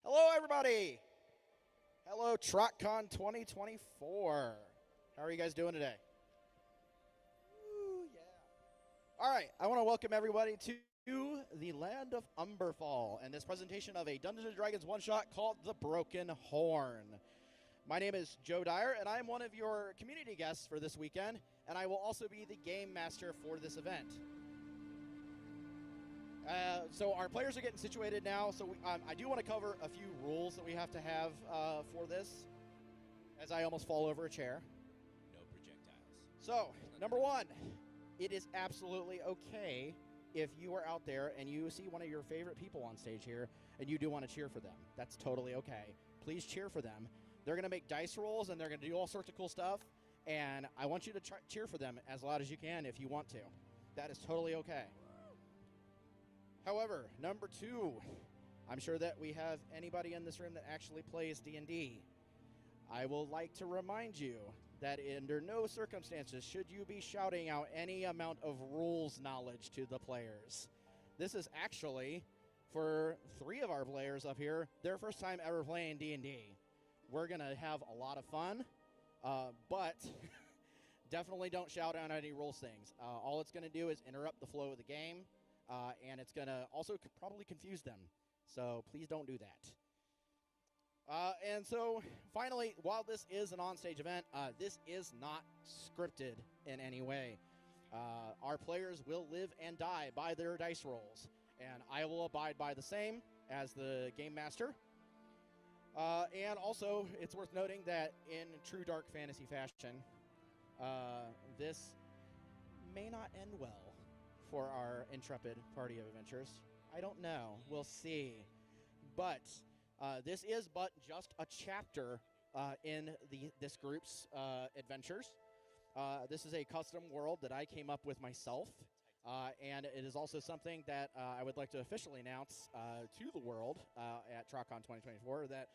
Hello, everybody. Hello, Trotcon 2024. How are you guys doing today? Ooh, yeah. All right, I want to welcome everybody to the land of Umberfall and this presentation of a Dungeons & Dragons one-shot called The Broken Horn. My name is Joe Dyer, and I am one of your community guests for this weekend, and I will also be the game master for this event. So our players are getting situated now, so I do want to cover a few rules that we have to have for this, as I almost fall over a chair. No projectiles. So, number one, it is absolutely okay if you are out there and you see one of your favorite people on stage here and you do want to cheer for them. That's totally okay. Please cheer for them. They're going to make dice rolls and they're going to do all sorts of cool stuff, and I want you to cheer for them as loud as you can if you want to. That is totally okay. However, number two, I'm sure that we have anybody in this room that actually plays D&D. I will like to remind you that under no circumstances should you be shouting out any amount of rules knowledge to the players. This is actually, for 3 of our players up here, their first time ever playing D&D. We're going to have a lot of fun, but definitely don't shout out any rules things. All it's going to do is interrupt the flow of the game. And it's going to also probably confuse them. So please don't do that. And so finally, while this is an onstage event, this is not scripted in any way. Our players will live and die by their dice rolls. And I will abide by the same as the game master. And also, it's worth noting that in true dark fantasy fashion, this may not end well for our intrepid party of adventurers. I don't know. We'll see. But this is but just a chapter in this group's adventures. This is a custom world that I came up with myself. And it is also something that I would like to officially announce to the world at Trotcon 2024 that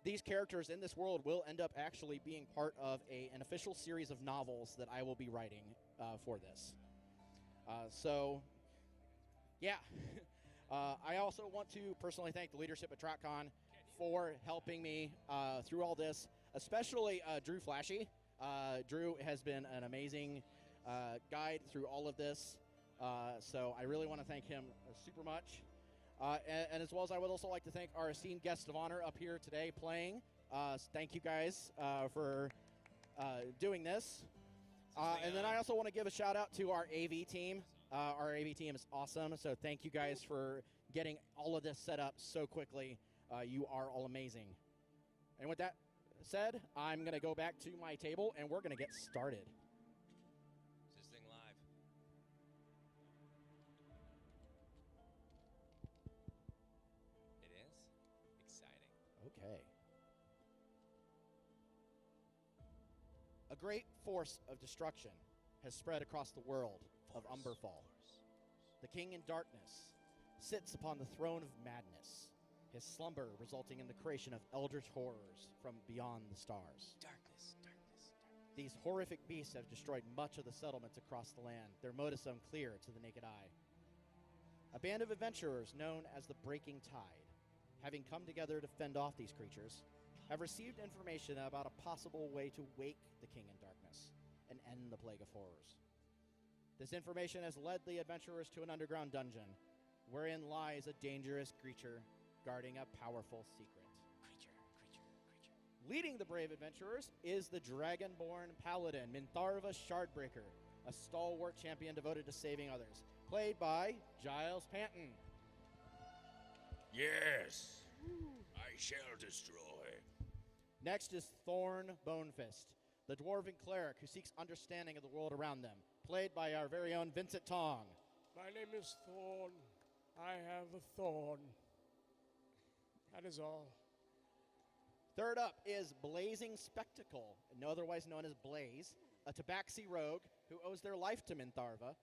these characters in this world will end up actually being part of an official series of novels that I will be writing for this. So, yeah. I also want to personally thank the leadership at Trotcon for helping me through all this, especially Drew Flashy. Drew has been an amazing guide through all of this, so I really want to thank him super much. And as well as I would also like to thank our esteemed guest of honor up here today playing. Thank you guys for doing this. And then I also want to give a shout out to our AV team. Our AV team is awesome, so thank you guys for getting all of this set up so quickly. You are all amazing. And with that said, I'm going to go back to my table and we're going to get started. Is this thing live? It is? Exciting. Okay. A great force of destruction has spread across the world of Umberfall. The King in Darkness sits upon the throne of madness, his slumber resulting in the creation of eldritch horrors from beyond the stars. Darkness, darkness, darkness. These horrific beasts have destroyed much of the settlements across the land, their modus unclear to the naked eye. A band of adventurers known as the Breaking Tide, having come together to fend off these creatures, have received information about a possible way to wake the King in Darkness and end the Plague of Horrors. This information has led the adventurers to an underground dungeon, wherein lies a dangerous creature guarding a powerful secret. Creature. Leading the brave adventurers is the dragonborn paladin, Mintharva Shardbreaker, a stalwart champion devoted to saving others, played by Giles Panton. Yes, I shall destroy. Next is Thorn Bonefist, the dwarven cleric who seeks understanding of the world around them, played by our very own Vincent Tong. My name is Thorn. I have a thorn. That is all. Third up is Blazing Spectacle, otherwise known as Blaze, a tabaxi rogue who owes their life to Mintharva,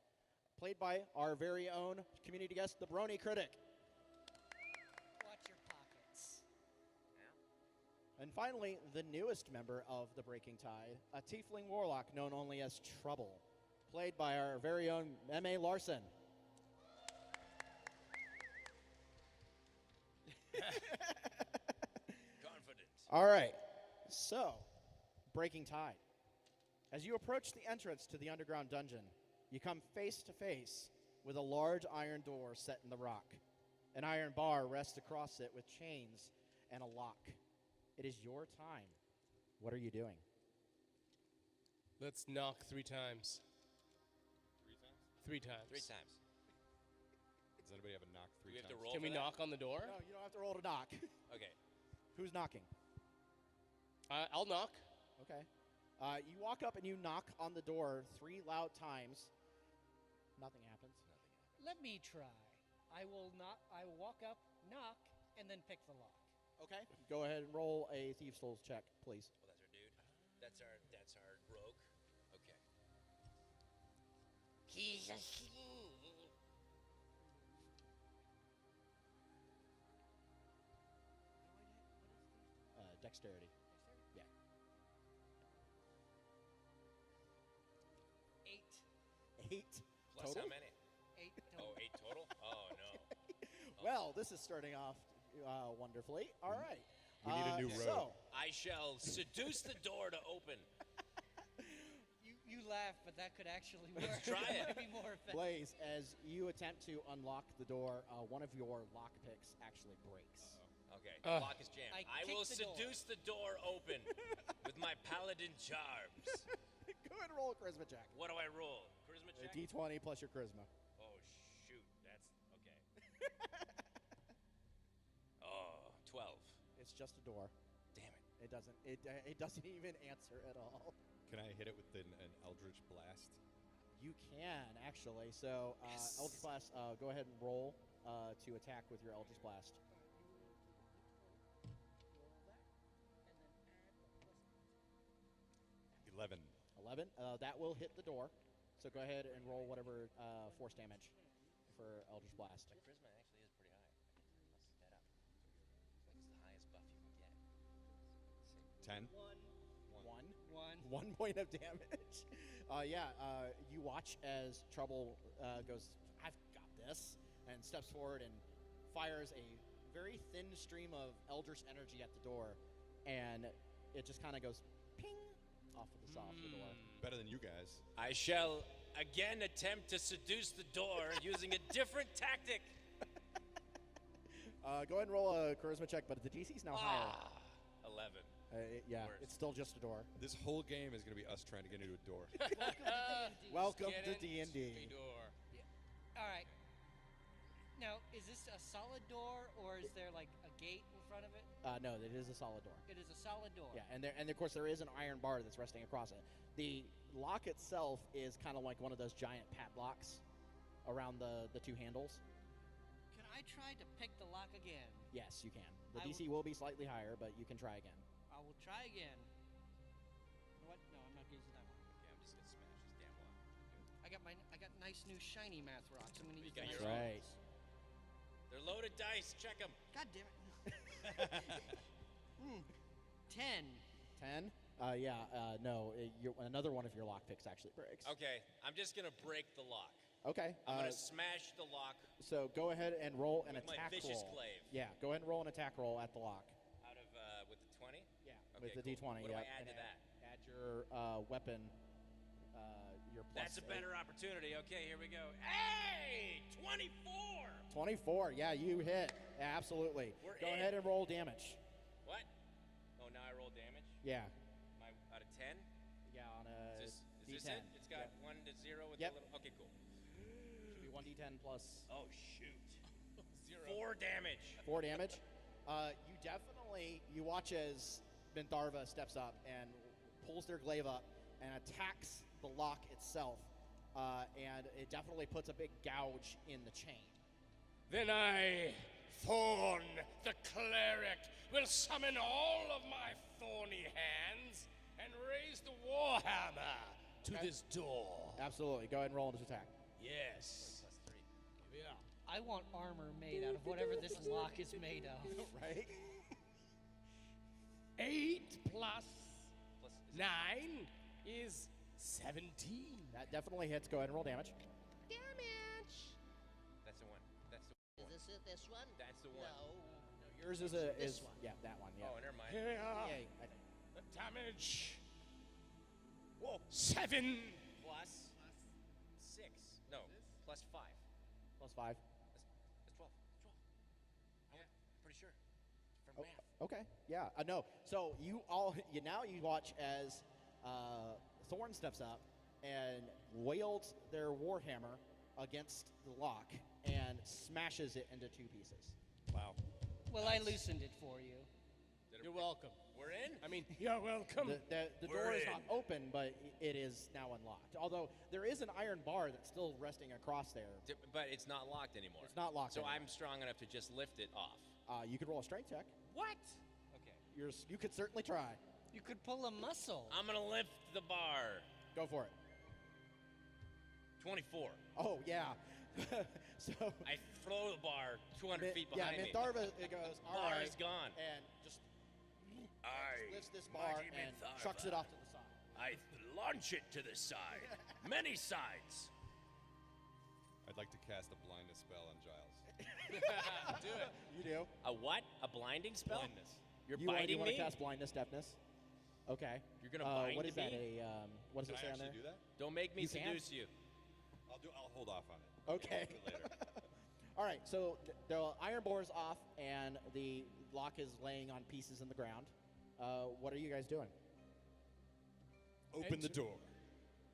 played by our very own community guest, the Brony Critic. Watch your pockets. And finally, the newest member of the Breaking Tide, a tiefling warlock known only as Trouble, played by our very own M.A. Larson. All right. So, breaking tide. As you approach the entrance to the underground dungeon, you come face to face with a large iron door set in the rock. An iron bar rests across it with chains and a lock. It is your time. What are you doing? Let's knock 3 times. 3 times? 3 times. 3 times. Does anybody have a knock Do 3 we have times? to roll Can for we that? knock on the door? No, you don't have to roll to knock. Okay. Who's knocking? I'll knock. Okay. You walk up and you knock on the door 3 loud times. Nothing happens. Let me try. I will walk up, knock, and then pick the lock. Okay. Go ahead and roll a Thieves' Tools check, please. Well, that's our dude. That's our rogue. Okay. He's a Dexterity. Yeah. 8. 8 Plus total? how many? 8 Oh, total. 8 total? Oh, no. Well, this is starting off wonderfully. All right. We need a new So, road. I shall seduce the door to open. You laugh, but that could actually work. Let's try it. Might be more effective. Blaze, as you attempt to unlock the door, one of your lockpicks actually breaks. Okay, the lock is jammed. I I will kick the door. seduce the door open with my paladin charms. Go ahead and roll a charisma check. What do I roll? Charisma A check? D20 plus your charisma. Oh, shoot. That's okay. Oh, 12. It's just a door. Damn it. It doesn't. It doesn't even answer at all. Can I hit it with an Eldritch Blast? You can actually. So, Yes. Eldritch Blast. Go ahead and roll to attack with your Eldritch Blast. 11. 11. That will hit the door. So go ahead and roll whatever force damage for Eldritch Blast. My charisma actually is pretty high. I can plus that up. It's like it's the highest buff you can get. 10. 1 point of damage. You watch as Trouble goes, I've got this, and steps forward and fires a very thin stream of Eldritch energy at the door, and it just kind of goes ping off of the door. Better than you guys. I shall again attempt to seduce the door using a different tactic. Go ahead and roll a charisma check, but the DC's now higher. 11. Worse. It's still just a door. This whole game is going to be us trying to get into a door. Welcome to Get D&D. into the door. All right. Now, is this a solid door, or is there like a gate in front of it? No, it is a solid door. It is a solid door. Yeah, and of course there is an iron bar that's resting across it. The lock itself is kind of like one of those giant padlocks around the 2 handles. Can I try to pick the lock again? Yes, you can. The I DC will be slightly higher, but you can try again. I will try again. You know what? No, I'm not using that one. Okay, I'm just gonna smash this damn lock. I got nice new shiny math rocks. I'm gonna use You got the your nice own? Right. ones. They're loaded dice. Check them. God damn it. 10. 10? No. Another one of your lock picks actually breaks. Okay, I'm just gonna break the lock. Okay. I'm gonna smash the lock So go ahead and roll an with my attack vicious roll. glaive. Yeah, go ahead and roll an attack roll at the lock. Out of with the 20. Yeah, Okay, with the cool. D20. What do I yeah, add and to that? Add your weapon. Your plus. That's a better opportunity. Okay, here we go. Hey, 24. 24. Yeah, you hit. Yeah, absolutely. We're Go in. ahead and roll damage. What? Oh, now I roll damage. Yeah. My out of 10. Yeah, on a Is this D10. it? It's got 1 to 0 with Yep. the little. Okay, cool. Should be 1d10 plus Oh shoot. 4 damage. 4 damage. You watch as Bentharva steps up and pulls their glaive up and attacks the lock itself, and it definitely puts a big gouge in the chain. Then I, Thorn, the cleric, will summon all of my thorny hands and raise the warhammer to Okay. this door. Absolutely. Go ahead and roll into attack. Yes. Plus 3. Yeah. I want armor made out of whatever this lock is made of. Right? 8 plus Plus 9 is 17. That definitely hits. Go ahead and roll damage. Damage. That's the one. That's the Is this it? This one? That's the one. No. Yours is This one. yeah, that one. Yeah. Oh, never mind. Here damage. Whoa. 7. Plus 6. No, plus 5. Plus 5. That's 12. 12. I'm pretty sure. From math. Okay. Yeah. No. So you watch as Thorn steps up and wields their warhammer against the lock and smashes it into 2 pieces. Wow. Well, I loosened it for you. You're welcome. We're in? I mean, you're welcome. The door is not open, but it is now unlocked. Although there is an iron bar that's still resting across there. But it's not locked anymore. It's not locked So anymore. I'm strong enough to just lift it off. You could roll a strength check. What? Okay. You could certainly try. You could pull a muscle. I'm going to lift the bar. Go for it. 24. Oh, yeah. So I throw the bar 200 feet behind me. Mintharva, it goes, all Bar right. is gone. And just I, lifts this bar mighty and Mintharva, chucks it off to the side. I launch it to the side. Many sides. I'd like to cast a blindness spell on Giles. Do it. You do. A what? A blinding spell? Blindness. You're You biting want me? to cast blindness, deafness? Okay. You're going to bind What is me? that? What does Can it say I on there? actually do that? Don't make me You can. seduce you. I'll hold off on it. Okay. Do it later. All right, so the iron bar is off, and the lock is laying on pieces in the ground. What are you guys doing? Open the door.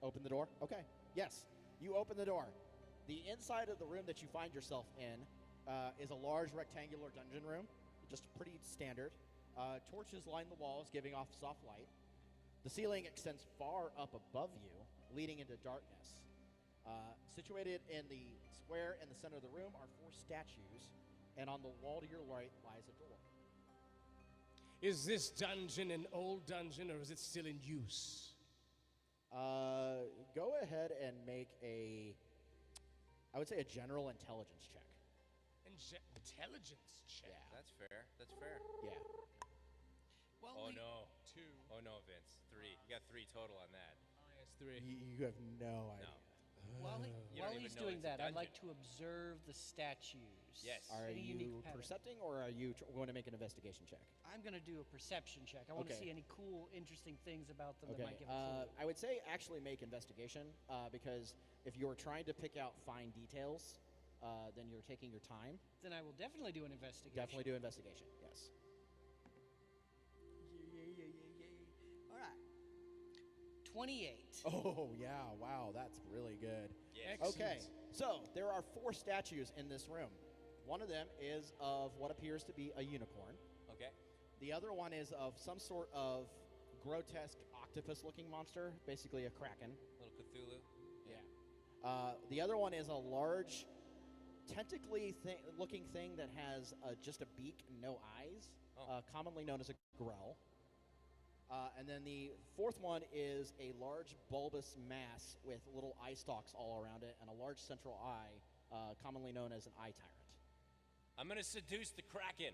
Open the door? Okay. Yes, you open the door. The inside of the room that you find yourself in is a large rectangular dungeon room, just pretty standard. Torches line the walls, giving off soft light. The ceiling extends far up above you, leading into darkness. Situated in the square in the center of the room are 4 statues, and on the wall to your right lies a door. Is this dungeon an old dungeon or is it still in use? Go ahead and make I would say a general intelligence check. Intelligence check. Yeah. That's fair. That's fair. Yeah. Well, Oh, we- no. 2. Oh, no, Vince. 3. You got 3 total on that. Minus 3. You have no idea. No. While, You while don't even he's know doing it's a that, I'd dungeon. like to observe the statues. Yes. Are Any unique you pattern? percepting, or are you going to make an investigation check? I'm going to do a perception check. I want to Okay. see any cool, interesting things about them that Okay. might give a clue. I would say actually make investigation because if you're trying to pick out fine details, then you're taking your time. Then I will definitely do an investigation. Definitely do investigation. Yes. All right. 28. Oh yeah! Wow, that's really good. Yes. Okay, so there are 4 statues in this room. One of them is of what appears to be a unicorn. Okay. The other one is of some sort of grotesque octopus-looking monster, basically a kraken. Little Cthulhu. Yeah. The other one is a large, tentacly looking thing that has just a beak and no eyes, Oh. commonly known as a grell. And then the 4th one is a large bulbous mass with little eye stalks all around it and a large central eye, commonly known as an eye tyrant. I'm going to seduce the Kraken.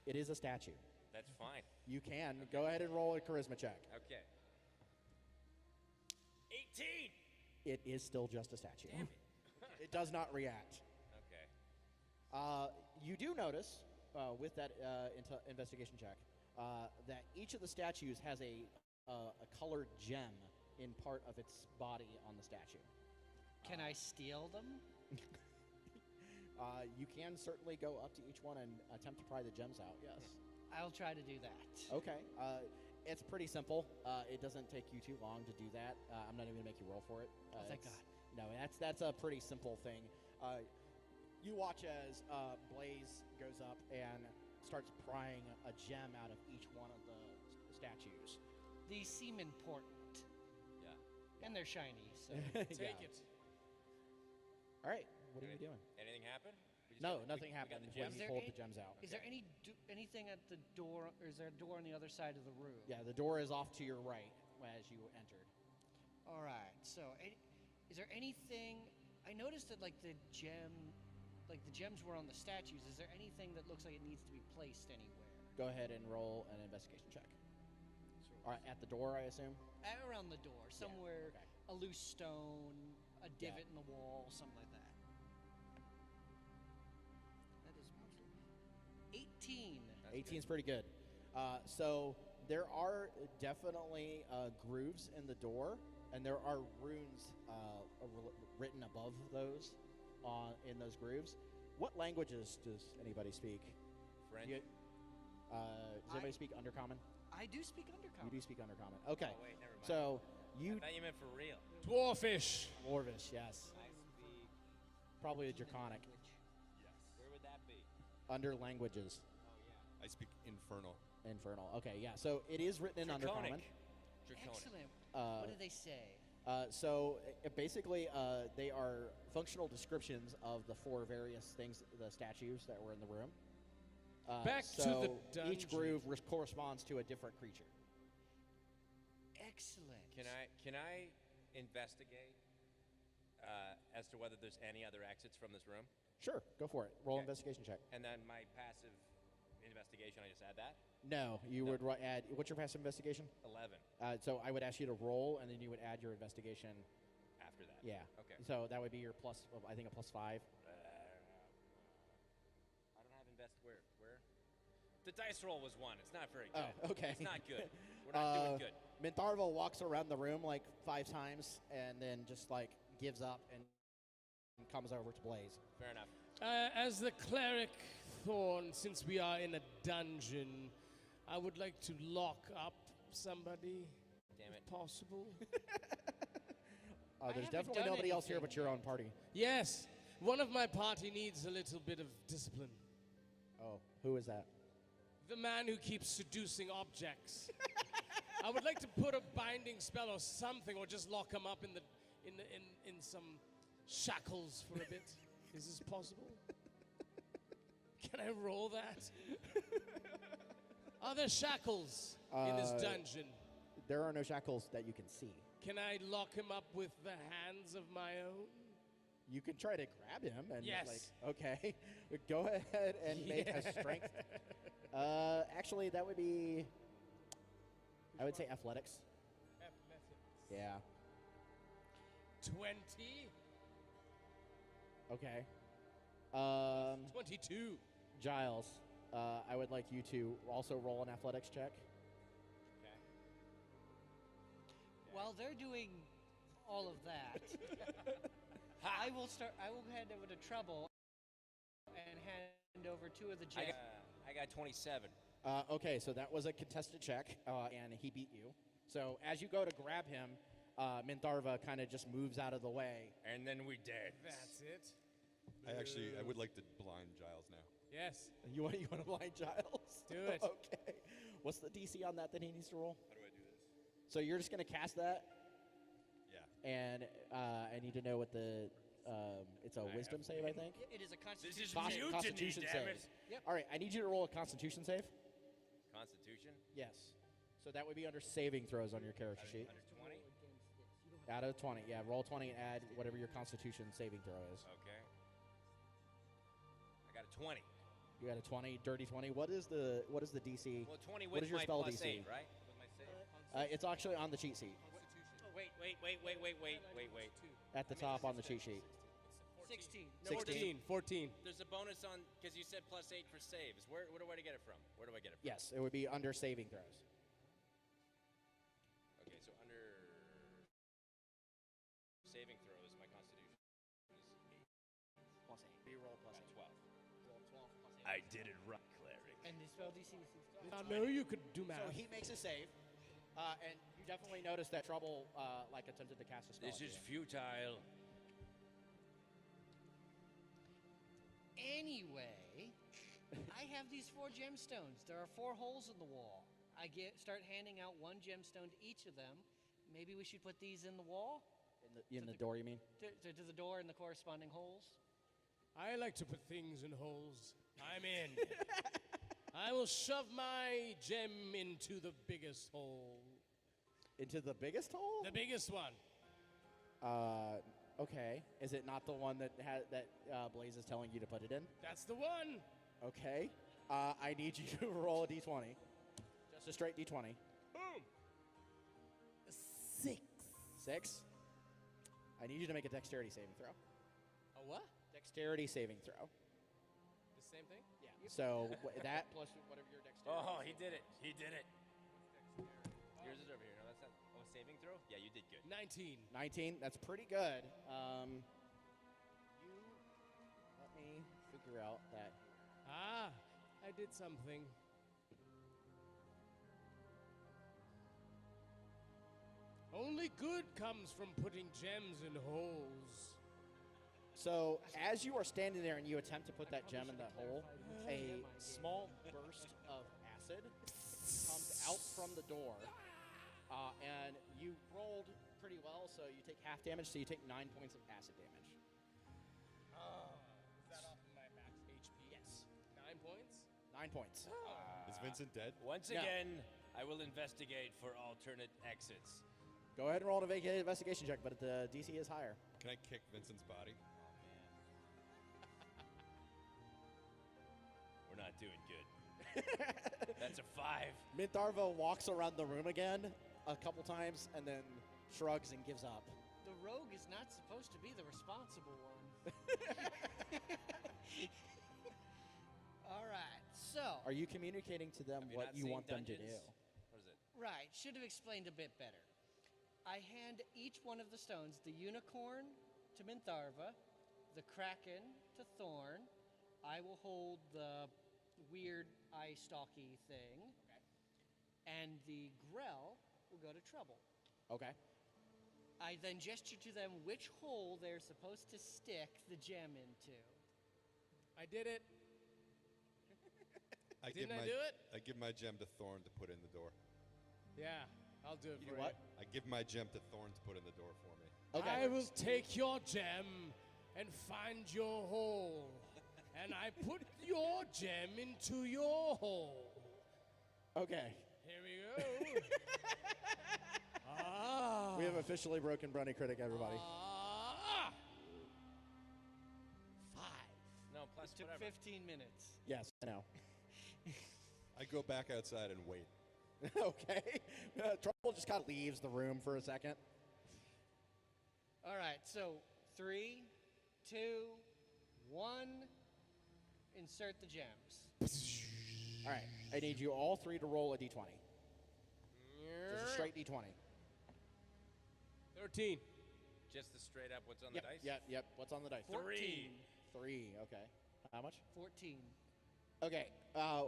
It is a statue. That's fine. You can. Go ahead and roll a charisma check. Okay. 18. It is still just a statue. Damn it. It does not react. Okay. You do notice, with that investigation check, that each of the statues has a colored gem in part of its body on the statue. Can I steal them? You can certainly go up to each one and attempt to pry the gems out, yes. I'll try to do that. Okay. It's pretty simple. It doesn't take you too long to do that. I'm not even going to make you roll for it. Oh, thank it's- God. No, that's a pretty simple thing. You watch as Blaze goes up and starts prying a gem out of each one of the statues. These seem important. Yeah. And they're shiny, so. Take it. All right. What are you doing? Anything happen? We just No, got- nothing we got happened the when gems? you Is there pulled any- the gems out. Is there anything at the door, or is there a door on the other side of the room? Yeah, the door is off to your right as you entered. All right. So, is there anything? I noticed that like the gems were on the statues. Is there anything that looks like it needs to be placed anywhere? Go ahead and roll an investigation check. All right, at the door, I assume? Around the door, somewhere, okay. a loose stone, a divot in the wall, something like that. That is 18. That's 18 is pretty good. So there are definitely grooves in the door, and there are runes written above those, in those grooves. What languages does anybody speak? French. Does anybody speak Undercommon? I do speak Undercommon. You do speak Undercommon. Okay. Oh, wait, never mind. So you I thought you meant for real. Dwarfish. Orvish, yes. I speak. Probably a Draconic. Where would that be? Under languages. Oh yeah. I speak Infernal. Infernal. Okay, yeah. So it is written in Undercommon. Draconic. Excellent. what do they say? Basically, they are functional descriptions of the 4 various things, the statues that were in the room. Back to the dungeon. Each groove corresponds to a different creature. Excellent. Can I investigate as to whether there's any other exits from this room? Sure, go for it. Roll Okay. investigation check. And then my passive investigation, I just add that? No, you would add. What's your passive investigation? 11 So I would ask you to roll, and then you would add your investigation. after that. Yeah. Okay. So that would be your plus. I think a +5. I don't have where? The dice roll was 1. It's not very good. Oh, okay. It's not good. We're not doing good. Mintharva walks around the room like 5 times, and then just like gives up and comes over to Blaze. Fair enough. As the cleric Thorn, since we are in a dungeon, I would like to lock up somebody, Damn it. if possible. There's haven't definitely done nobody else here anything but your own party. Yes, one of my party needs a little bit of discipline. Oh, who is that? The man who keeps seducing objects. I would like to put a binding spell or something, or just lock him up in some shackles for a bit. Is this possible? Can I roll that? Are there shackles in this dungeon? There are no shackles that you can see. Can I lock him up with the hands of my own? You can try to grab him and Yes. okay, go ahead and make a strength. Actually, that would be. I would say athletics. Yeah. 20? Okay. 22. Giles, I would like you to also roll an athletics check. Okay. While they're doing all of that, I will hand over to Trouble and hand over 2 of the gems. I got 27. Okay, so that was a contested check, and he beat you. So as you go to grab him, Mintharva kind of just moves out of the way. And then we dead. That's it. I would like to blind Giles now. Yes. You want to blind Giles? Do it. Okay. What's the DC on that he needs to roll? How do I do this? So you're just going to cast that, Yeah. and I need to know what the it's a wisdom save, I think. It is a This is constitution. mutiny, Constitution damn save. it. Yep. All right, I need you to roll a Constitution save. Constitution? Yes. So that would be under saving throws on your character sheet. Under 20? Out of 20, yeah. Roll 20 and add whatever your Constitution saving throw is. Okay. I got a 20. You got a 20, dirty 20. What is the DC? Well, 20 What with is your my spell plus DC? 8, right? With my save. It's actually on the cheat sheet Oh, wait. at the top on the cheat sheet. 16. 16. 14. There's a bonus on, because you said plus 8 for saves. Where do I get it from? Where do I get it from? Yes, it would be under saving throws. Okay, so under saving throws, my constitution is 8. Plus 8. You roll plus 8. 12. Roll 12 plus 8. I did it right, cleric. And the spell DC is 16. I know you could do math. So he makes a save, and you definitely notice that Trouble attempted to cast a spell. This at is you. futile. Anyway, I have these 4 gemstones. There are 4 holes in the wall. I start handing out 1 gemstone to each of them. Maybe we should put these in the wall? In the door, you mean? To the door and the corresponding holes? I like to put things in holes. I'm in. I will shove my gem into the biggest hole. Into the biggest hole? The biggest one. Okay. Is it not the one that Blaze is telling you to put it in? That's the one. Okay. I need you to roll a d20. Just a straight d20. Boom. 6. 6. I need you to make a dexterity saving throw. A what? Dexterity saving throw. The same thing? Yeah. So that plus whatever your dexterity. Oh, he did it. He did it. saving throw? Yeah, you did good. 19. 19. That's pretty good. You let me figure out that. Ah, I did something. Only good comes from putting gems in holes. So as you are standing there and you attempt to put that gem in that hole, a small burst of acid comes out from the door, and you rolled pretty well, so you take half damage, so you take 9 points of acid damage. Is that off of my max HP? Yes. 9 points? 9 points. Is Vincent dead? Once No. again, I will investigate for alternate exits. Go ahead and roll an investigation check, but the DC is higher. Can I kick Vincent's body? We're not doing good. That's a 5. Mintharva walks around the room again a couple times and then shrugs and gives up. The rogue is not supposed to be the responsible one. All right, so. Are you communicating to them Have you what not you seen want them to do? Dungeons? What is it? Right, should have explained a bit better. I hand each one of the stones, the unicorn to Mintharva, the kraken to Thorn. I will hold the weird eye stalky thing. Okay. And the grell will go to Trouble. Okay. I then gesture to them which hole they're supposed to stick the gem into. I did it. Didn't I do it? I give my gem to Thorn to put in the door. Yeah, I'll do it You for do what? I give my gem to Thorn to put in the door for me. Okay. I will take your gem and find your hole. And I put your gem into your hole. Okay. Here we go. Ah. We have officially broken Brownie Critic, everybody. Ah. 5. No, plus It took whatever. 15 minutes. Yes, I know. I go back outside and wait. Okay. Trouble just kind of leaves the room for a second. All right, so 3, 2, 1. Insert the gems. All right. I need you all three to roll a d20. Just a straight d20. 13. Just the straight up what's on Yep, the dice? yep. What's on the dice? 14. 3. Okay. How much? 14. Okay.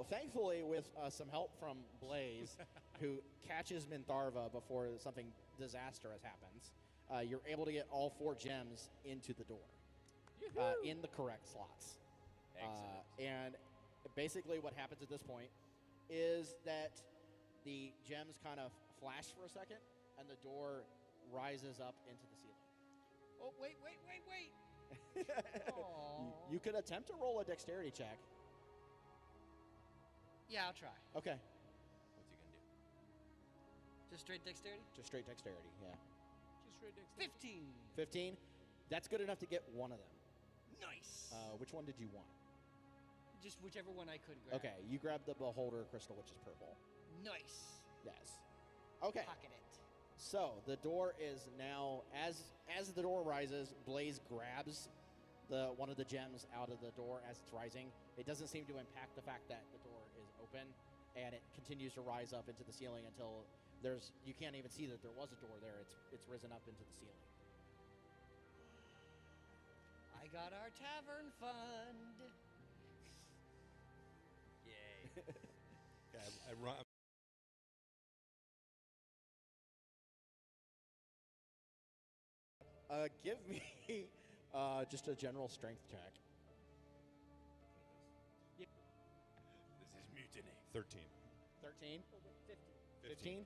Thankfully, with some help from Blaze, who catches Mintharva before something disastrous happens, you're able to get all 4 gems into the door in the correct slots. Excellent. And basically what happens at this point is that the gems kind of flash for a second, and the door rises up into the ceiling. Oh, wait. Aw. You could attempt to roll a dexterity check. Yeah, I'll try. Okay. What's he gonna do? Just straight dexterity? Just straight dexterity, yeah. Just right next to 15. 15. That's good enough to get one of them. Nice. Which one did you want? Just whichever one I could grab. Okay, you grab the beholder crystal, which is purple. Nice. Yes. Okay. Pocket it. So the door is now, as the door rises, Blaze grabs one of the gems out of the door as it's rising. It doesn't seem to impact the fact that the door is open, and it continues to rise up into the ceiling until you can't even see that there was a door there. It's risen up into the ceiling. I got our tavern fund. Yay. Okay, I run. Give me just a general strength check. This is mutiny. 13. 13? 15. 15?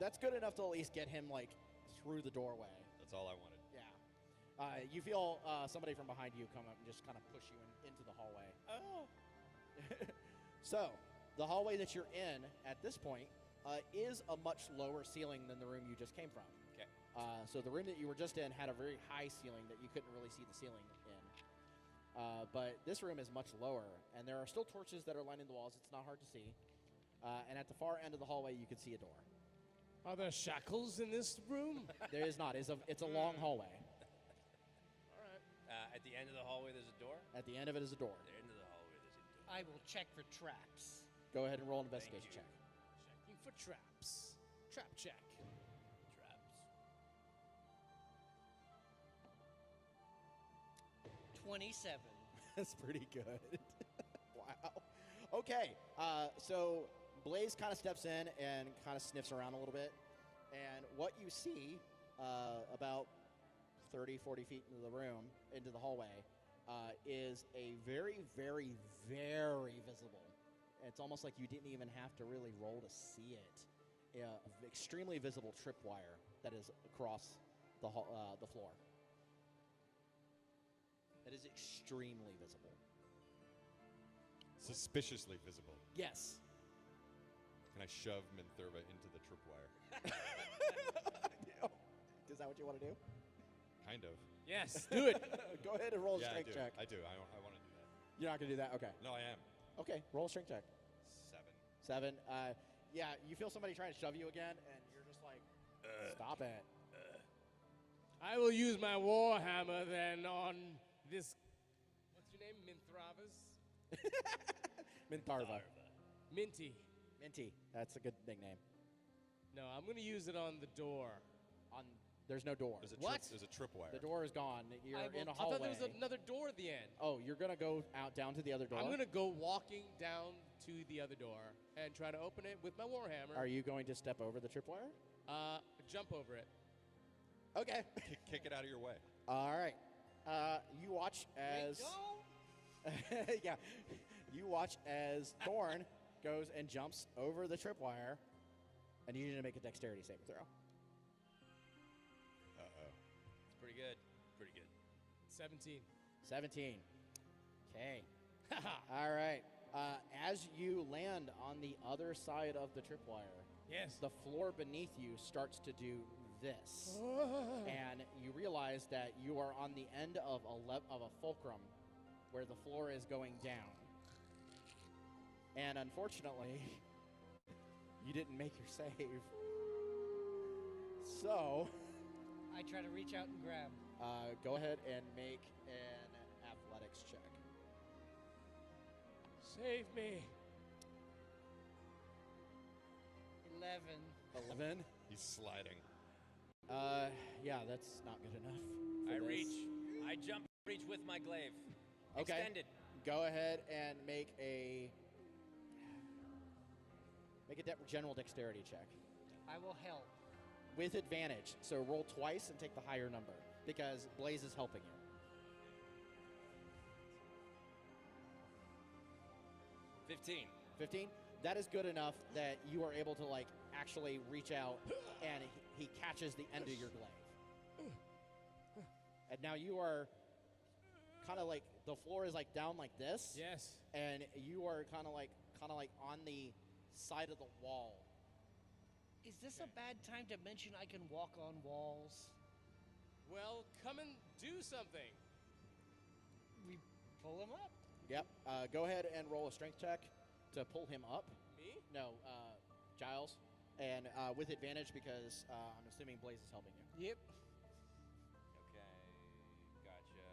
That's good enough to at least get him, through the doorway. That's all I wanted. Yeah. You feel somebody from behind you come up and just kind of push you into the hallway. Oh! So, the hallway that you're in at this point is a much lower ceiling than the room you just came from. Okay. So the room that you were just in had a very high ceiling that you couldn't really see the ceiling in. But this room is much lower, and there are still torches that are lining the walls. It's not hard to see. And at the far end of the hallway, you can see a door. Are there shackles in this room? There is not. It's a long hallway. All right. At the end of the hallway, there's a door. At the end of it is a door. At the end of the hallway, there's a door. I will check for traps. Go ahead and roll an investigation you. check. Checking for traps. Trap check. Trap 27. That's pretty good. Wow. Okay, so Blaze kind of steps in and kind of sniffs around a little bit. And what you see about 30, 40 feet into the room, into the hallway, is a very, very, very visible. It's almost like you didn't even have to really roll to see it. Extremely visible tripwire that is across the floor. It is extremely visible. Suspiciously visible. Yes. Can I shove Minthurva into the tripwire? Is that what you want to do? Kind of. Yes, do it. Go ahead and roll a Yeah, I strength do. check. I do. I want to do that. You're not going to do that? Okay. No, I am. Okay, roll a strength check. 7. 7. Yeah, you feel somebody trying to shove you again, and you're just like, stop it. I will use my warhammer then on this. What's your name? Mintravas? Mintharva. Minty. Minty. That's a good nickname. No, I'm going to use it on the door. There's no door. There's a tripwire. The door is gone. You're in a I hallway. thought there was another door at the end. Oh, you're going to go out down to the other door? I'm going to go walking down to the other door and try to open it with my warhammer. Are you going to step over the tripwire? Jump over it. Okay. Kick it out of your way. All right. You watch as... yeah. You watch as Thorn goes and jumps over the tripwire, and you need to make a dexterity saving throw. Uh-oh. It's pretty good. Pretty good. 17. 17. Okay. All right. As you land on the other side of the tripwire, Yes. the floor beneath you starts to do this. And you realize that you are on the end of a fulcrum where the floor is going down. And unfortunately, you didn't make your save. So, I try to reach out and grab. go ahead and make an athletics check. Save me. 11. 11. He's sliding. Yeah, that's not good enough. I for this. reach. I jump, reach with my glaive. Okay. Extended. Go ahead and make a general dexterity check I will help. with advantage. So roll twice and take the higher number because Blaze is helping you. 15. 15. That is good enough that you are able to actually reach out and he catches the end of your glaive. And now you are kind of the floor is down like this. Yes. And you are kind of like on the side of the wall. Is this a bad time to mention I can walk on walls? Well, come and do something. We pull him up. Yep. Go ahead and roll a strength check to pull him up. Me? No, Giles. And with advantage because I'm assuming Blaze is helping you. Yep. Okay, gotcha.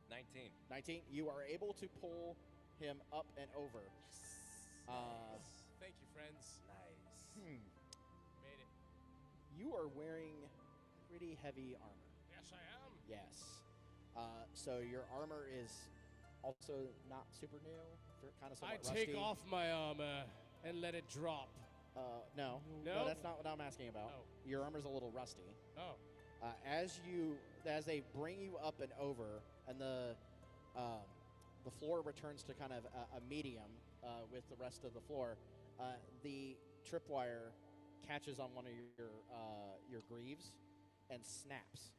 19. 19. You are able to pull him up and over. Thank you, friends. Nice. Made it. You are wearing pretty heavy armor. Yes, I am. Yes. So your armor is also not super new. Kind of I somewhat rusty. take off my armor and let it drop. No. No? That's not what I'm asking about. Oh. Your armor's a little rusty. Oh. As they bring you up and over, and the floor returns to kind of a medium with the rest of the floor, the tripwire catches on one of your greaves and snaps,